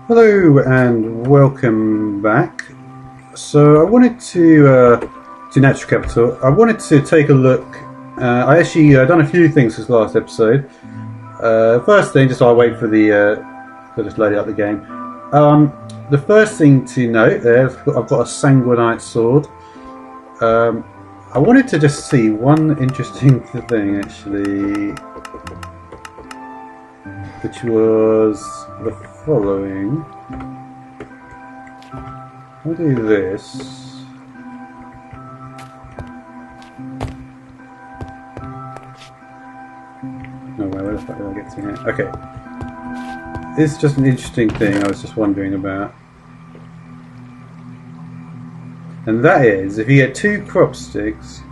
Hello and welcome back. So I wanted to Natural Capital. I wanted to take a look. I actually done a few things this last episode. First thing, just while I wait for the just load up the game. The first thing to note there, I've got a sanguinite sword. I wanted to just see one interesting thing actually, which was the following. I'll do this. No way, where the fuck did I get to here? Okay. This is just an interesting thing I was just wondering about. And that is, if you get 2 crop sticks,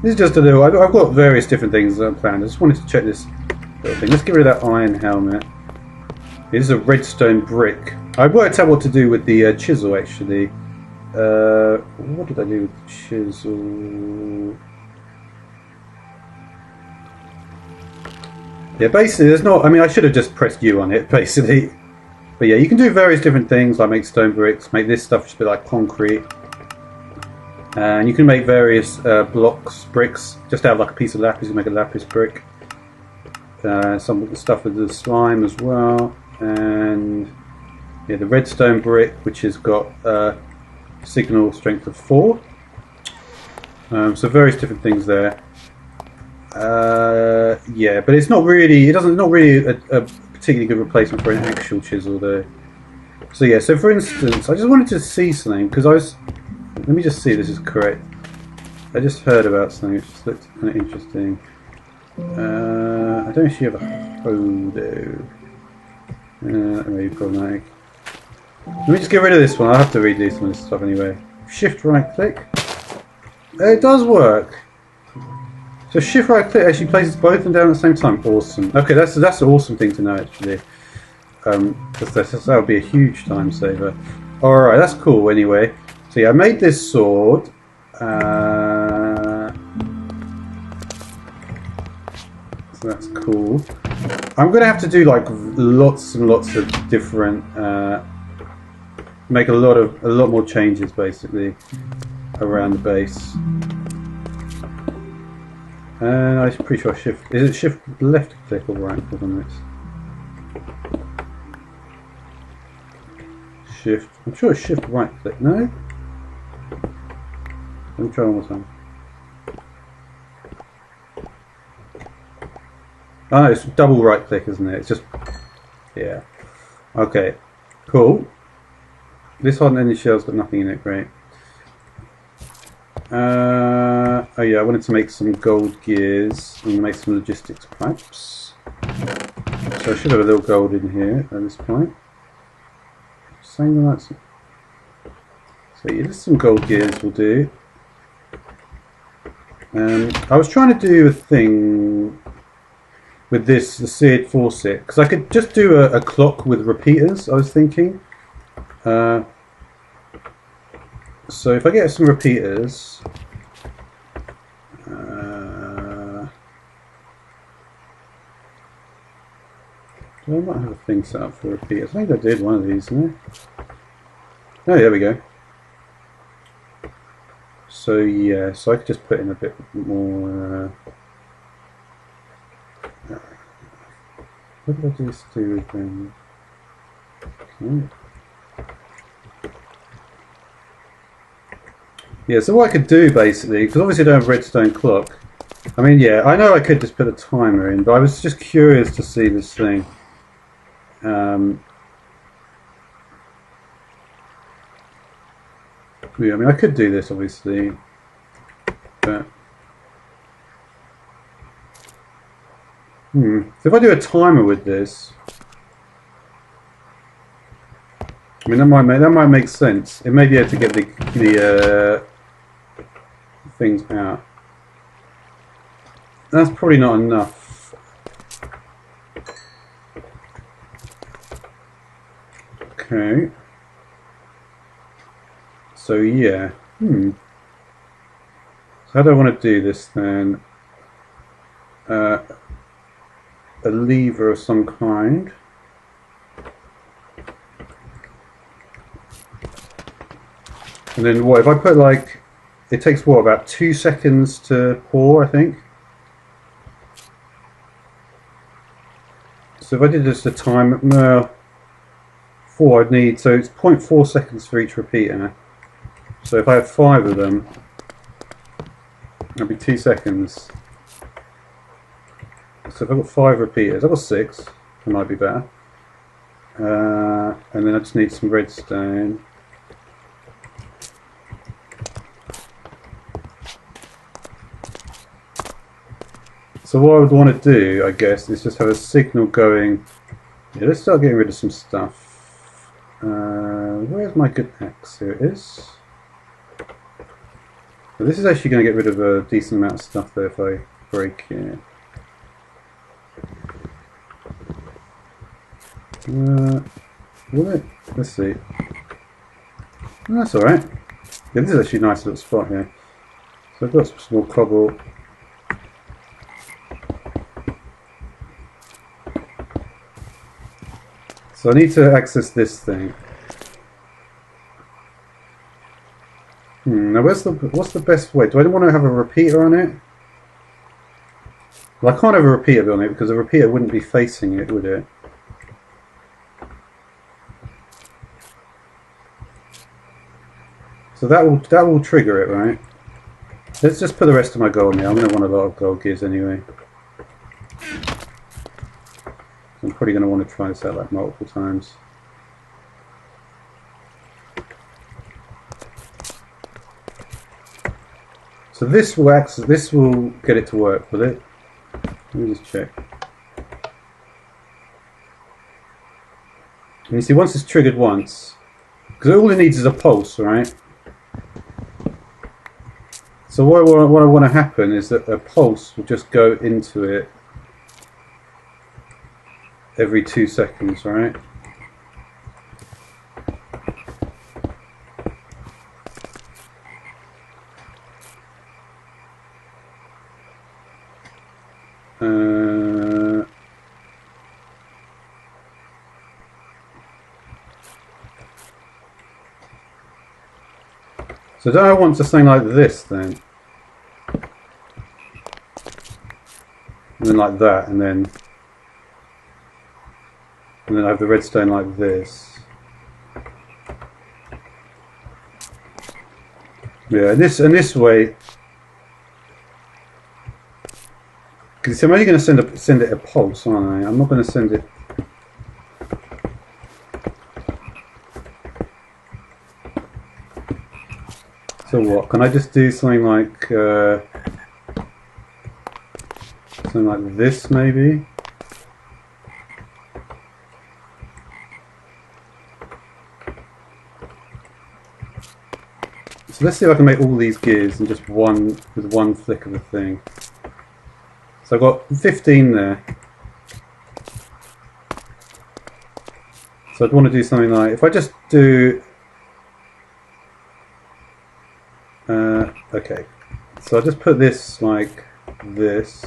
this is just a little, I've got various different things that I'm planned. I just wanted to check this little thing. Let's get rid of that iron helmet. This is a redstone brick. I worked out what to do with the chisel actually. What did I do with the chisel? Yeah, basically there's not, I mean I should have just pressed U on it basically. But yeah, you can do various different things like make stone bricks, make this stuff just be like concrete. And you can make various bricks, just out of like a piece of lapis, you can make a lapis brick. Some of the stuff with the slime as well. And yeah, the redstone brick, which has got signal strength of 4. So various different things there. Yeah, but it's not really, not really a particularly good replacement for an actual chisel though. So yeah, so for instance, I just wanted to see something because let me just see if this is correct. I just heard about something which just looked kind of interesting. I don't actually have a photo. That may be problematic. Let me just get rid of this one. I'll have to redo some of this stuff anyway. Shift right click. It does work. So shift right click actually places both of them down at the same time. Awesome. Okay, that's an awesome thing to know actually. That would be a huge time saver. Alright, that's cool anyway. So yeah, I made this sword. So that's cool. I'm going to have to do like lots and lots of different, make a lot more changes basically around the base. And I'm pretty sure shift, is it shift left click or right click on this? Shift, I'm sure it's shift right click, no? Let me try one more time. Oh no, it's double right click, isn't it? It's just, yeah. Okay, cool. This hot energy shell's got nothing in it, great. Oh yeah, I wanted to make some gold gears and make some logistics pipes. So I should have a little gold in here at this point. So yeah, just some gold gears will do. I was trying to do a thing with the seared faucet because I could just do a clock with repeaters. I was thinking. So if I get some repeaters, I might have a thing set up for repeaters. I think I did one of these, didn't I? Oh, there we go. So yeah, so I could just put in a bit more. What did I just do with them? Okay. Yeah, so what I could do basically, because obviously I don't have a redstone clock. I mean, yeah, I know I could just put a timer in, but I was just curious to see this thing. Yeah, I mean, I could do this obviously, but so if I do a timer with this, I mean that might make sense. It may be able to get the things out. That's probably not enough. Okay. So yeah. So how do I want to do this then? A lever of some kind. And then what if I put like, it takes what, about 2 seconds to pour, I think. So if I did just a time, no, 4 I'd need, so it's 0.4 seconds for each repeater. So if I have 5 of them, that'd be 2 seconds. So if I've got 5 repeaters, I've got 6, it might be better. And then I just need some redstone. So what I would want to do, I guess, is just have a signal going. Yeah, let's start getting rid of some stuff. Where's my good axe? Here it is. So this is actually going to get rid of a decent amount of stuff there if I break here. Let's see. Oh, that's alright. Yeah, this is actually a nice little spot here. So I've got some small cobble. So I need to access this thing. Now what's the best way? Do I want to have a repeater on it? Well, I can't have a repeater on it because a repeater wouldn't be facing it, would it? So that will trigger it, right? Let's just put the rest of my gold in there. I'm going to want a lot of gold gears anyway. I'm probably going to want to try this out like multiple times. So this will get it to work, will it? Let me just check. And you see, once it's triggered once, because all it needs is a pulse, right? So what I want to happen is that a pulse will just go into it every 2 seconds, right? So do I want something like this then? And then like that, and then I have the redstone like this. Yeah, and this way, because I'm only going to send it a pulse, aren't I? I'm not going to send it. So what? Can I just do something like this, maybe? So let's see if I can make all these gears in just with one flick of the thing. So I've got 15 there. So I'd want to do something like, if I just do, okay, so I just put this like this,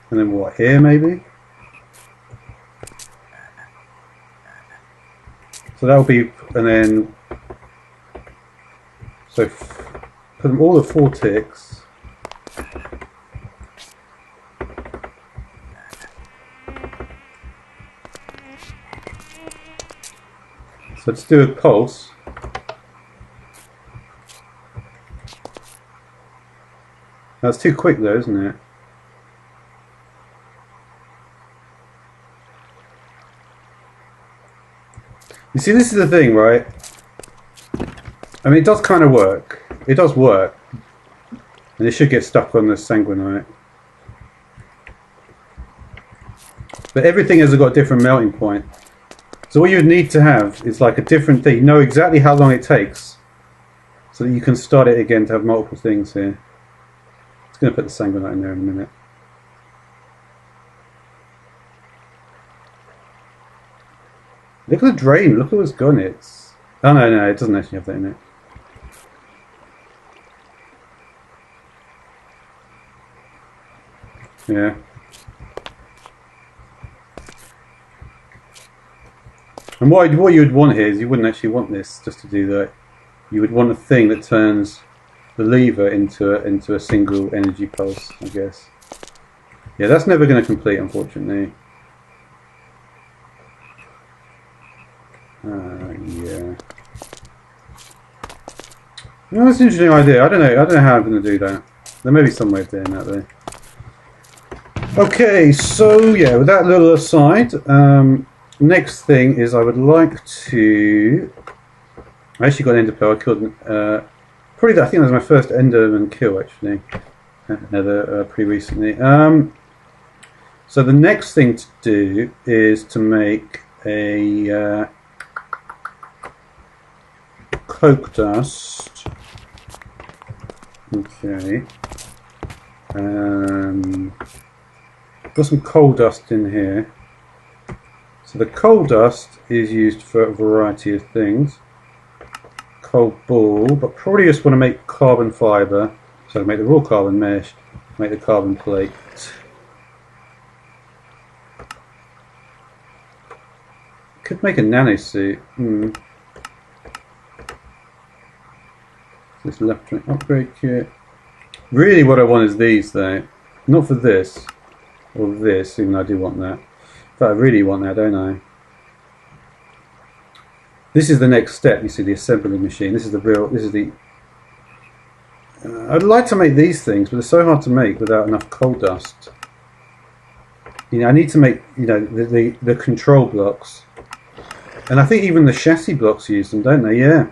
and then what, here maybe? So that'll be, and then, so put them all at 4 ticks. So let's do a pulse. That's too quick though, isn't it? You see, this is the thing, right? I mean, it does kind of work. It does work. And it should get stuck on the sanguinite. But everything has got a different melting point. So what you would need to have is like a different thing. You know exactly how long it takes, so that you can start it again to have multiple things here. It's going to put the sanguinite in there in a minute. Look at the drain. Look at what's gone. It's, oh no, it doesn't actually have that in it. Yeah. And what you would want here is you wouldn't actually want this just to do that. You would want a thing that turns the lever into a single energy pulse, I guess. Yeah, that's never going to complete, unfortunately. Yeah. No, that's an interesting idea. I don't know how I'm going to do that. There may be some way of doing that though. Okay, so yeah, with that little aside, next thing is I would like to. I actually got an ender pearl. I killed probably I think that was my first enderman kill actually. Another pretty recently. So the next thing to do is to make a coke dust. Okay. Got some coal dust in here. So the coal dust is used for a variety of things. Coal ball, but probably just want to make carbon fibre. So make the raw carbon mesh, make the carbon plate. Could make a nano suit. This left joint upgrade kit. Really what I want is these though. Not for this. Or this, even though I do want that. But I really want that, don't I? This is the next step, you see, the assembly machine. This is the I'd like to make these things, but they're so hard to make without enough coal dust. You know, I need to make, you know, the control blocks. And I think even the chassis blocks use them, don't they? Yeah.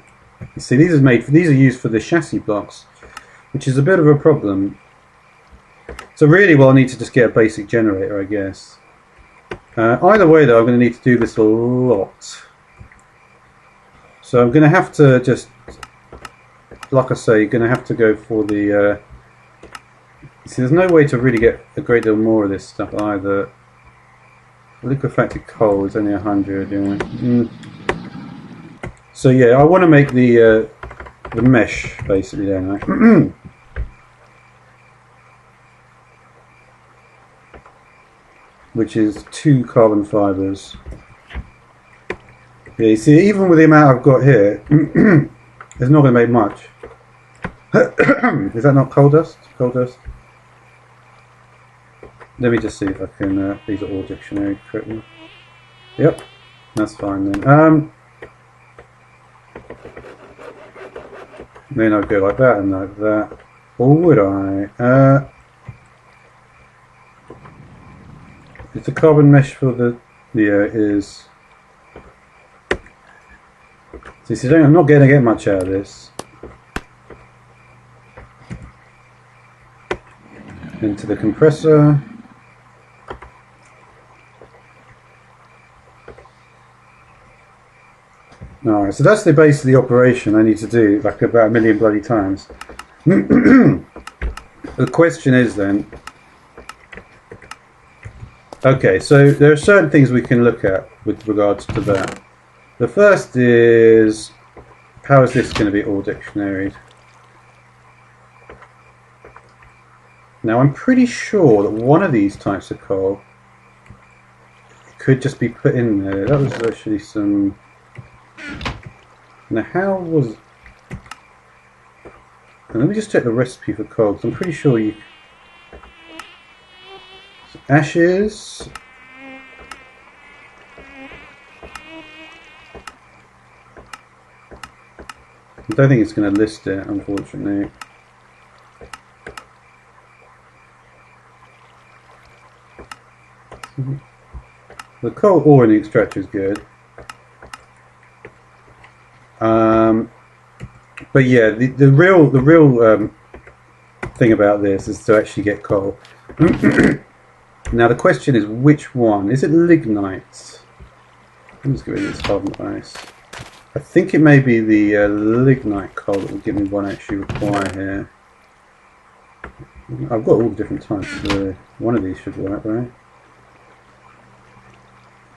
You see, these are used for the chassis blocks, which is a bit of a problem. So really, well, I need to just get a basic generator, I guess. Either way, though, I'm going to need to do this a lot. So I'm going to have to just, like I say, going to have to go for the. See, there's no way to really get a great deal more of this stuff either. Liquefied coal is only 100. Yeah. So yeah, I want to make the mesh basically, don't I? Which is 2 carbon fibres. Yeah, you see, even with the amount I've got here, it's not going to make much. Is that not coal dust? Coal dust? Let me just see if I can. These are all dictionary correctly. Yep, that's fine then. Then I'd go like that and like that. Or would I? It's a carbon mesh for the is. So you see, I'm not going to get much out of this. Into the compressor. Alright, so that's the base of the operation I need to do, like about 1 million bloody times. The question is then, okay, so there are certain things we can look at with regards to that. The first is, how is this going to be all dictionaried? Now I'm pretty sure that one of these types of coal could just be put in there. That was actually some... Now how was... Now, let me just check the recipe for coal, because I'm pretty sure you... So ashes... I don't think it's going to list it, unfortunately. The coal ore in the extractor is good. But yeah, the real thing about this is to actually get coal. Now the question is, which one? Is it lignite? Let me just get rid of this carbon ice. I think it may be the lignite coal that will give me what I actually require here. I've got all the different types. One of these should work, right?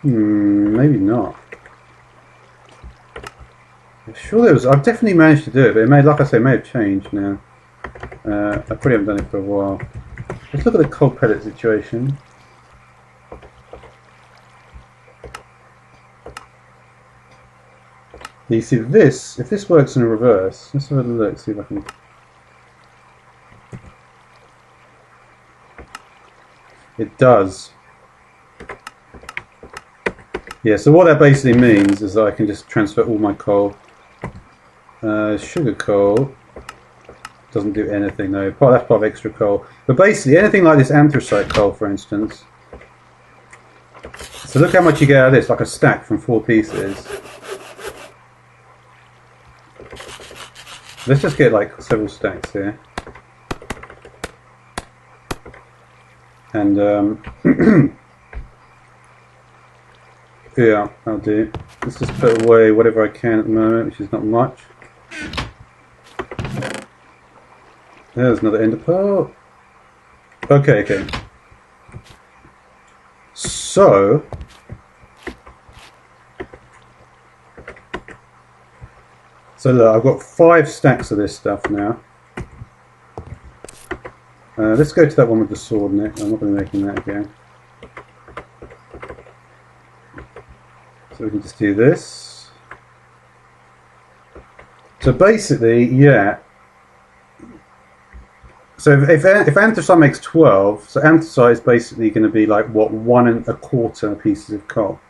Maybe not. I'm sure there was. I've definitely managed to do it, but it may, like I say, it may have changed now. I probably haven't done it for a while. Let's look at the coal pellet situation. You see this, if this works in reverse, let's have a look, see if I can... It does. Yeah, so what that basically means is that I can just transfer all my coal. Sugar coal doesn't do anything though, that's part of extra coal. But basically anything like this anthracite coal, for instance. So look how much you get out of this, like a stack from 4 pieces. Let's just get like several stacks here. And yeah, I'll do. Let's just put away whatever I can at the moment, which is not much. There's another ender pearl. Okay. So look, I've got 5 stacks of this stuff now. Let's go to that one with the sword in it. I'm not going to be making that again. So we can just do this. So basically, yeah. So if anthracite makes 12, so anthracite is basically going to be like what, 1 1/4 pieces of coal.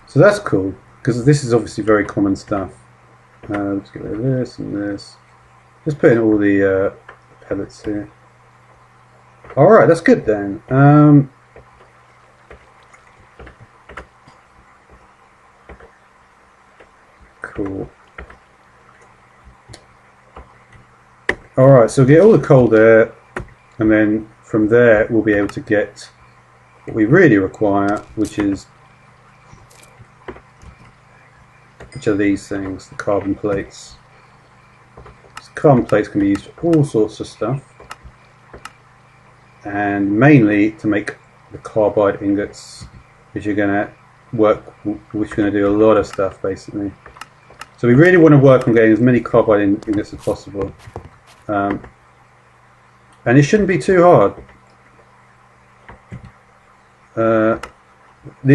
So that's cool because this is obviously very common stuff. Let's get rid of this and this. Just put in all the pellets here. All right, that's good then. Cool. Alright, so we'll get all the coal there, and then from there we'll be able to get what we really require, which are these things, the carbon plates. So carbon plates can be used for all sorts of stuff, and mainly to make the carbide ingots, which are going to do a lot of stuff basically. So we really want to work on getting as many carbide ingots as possible. And it shouldn't be too hard. The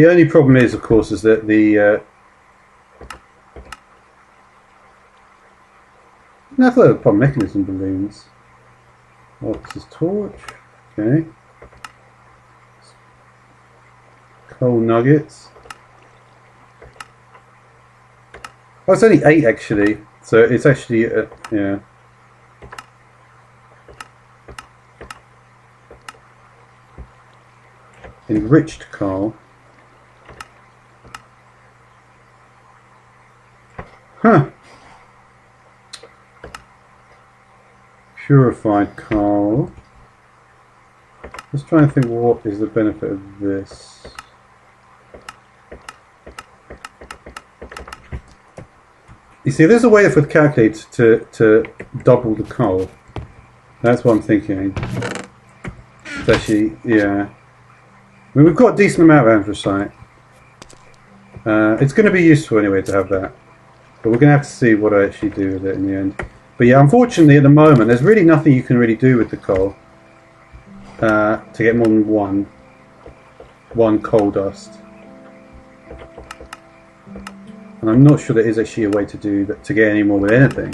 only problem is, of course, is that that's like the mechanism balloons. What's this torch? Okay. Coal nuggets. Oh, it's only 8 actually, so it's actually yeah. Enriched coal. Huh. Purified coal. Just trying to think what is the benefit of this. You see, there's a way for the calculator to double the coal. That's what I'm thinking. It's actually, yeah. I mean, we've got a decent amount of anthracite. It's going to be useful anyway to have that. But we're going to have to see what I actually do with it in the end. But yeah, unfortunately at the moment, there's really nothing you can really do with the coal to get more than one coal dust. And I'm not sure there is actually a way to do that, to get any more with anything.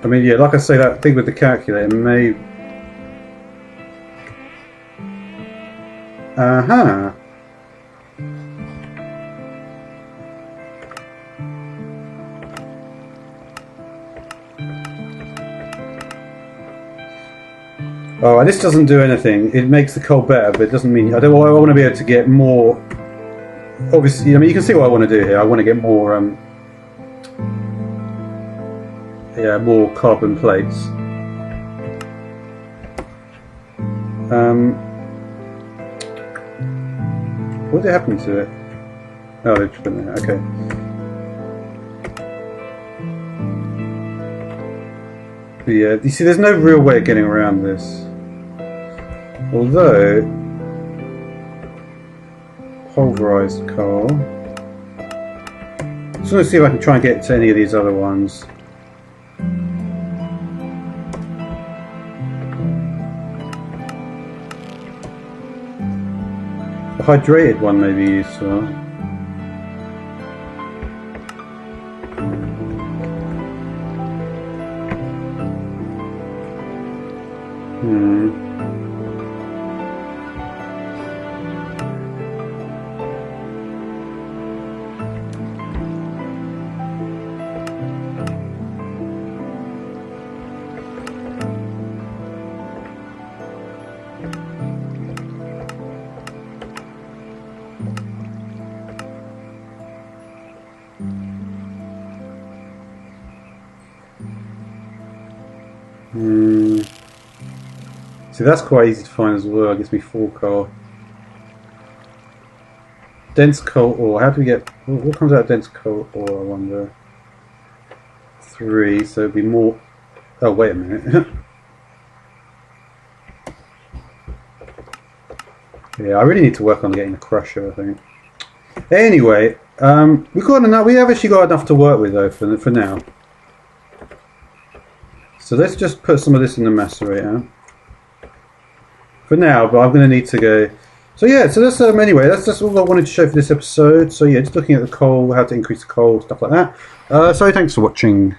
I mean, yeah, like I say, that thing with the calculator may... Uh-huh. Oh, this doesn't do anything. It makes the coal better, but it doesn't mean... I want to be able to get more... Obviously, I mean, you can see what I want to do here. I want to get more... yeah, more carbon plates. What did happen to it? Oh, they just went there. Okay. But yeah, you see, there's no real way of getting around this. Although, pulverized coal. Just want to see if I can try and get to any of these other ones. hydrated one may be useful. See, that's quite easy to find as well. It gives me 4 coal. Dense coal ore. How do we get... What comes out of dense coal ore, I wonder? 3, so it'd be more... Oh, wait a minute. Yeah, I really need to work on getting a crusher, I think. Anyway, we have actually got enough to work with, though, for now. So let's just put some of this in the macerator. For now, but I'm going to need to go... So yeah, so that's anyway, that's all I wanted to show for this episode. So yeah, just looking at the coal, how to increase the coal, stuff like that. So thanks for watching.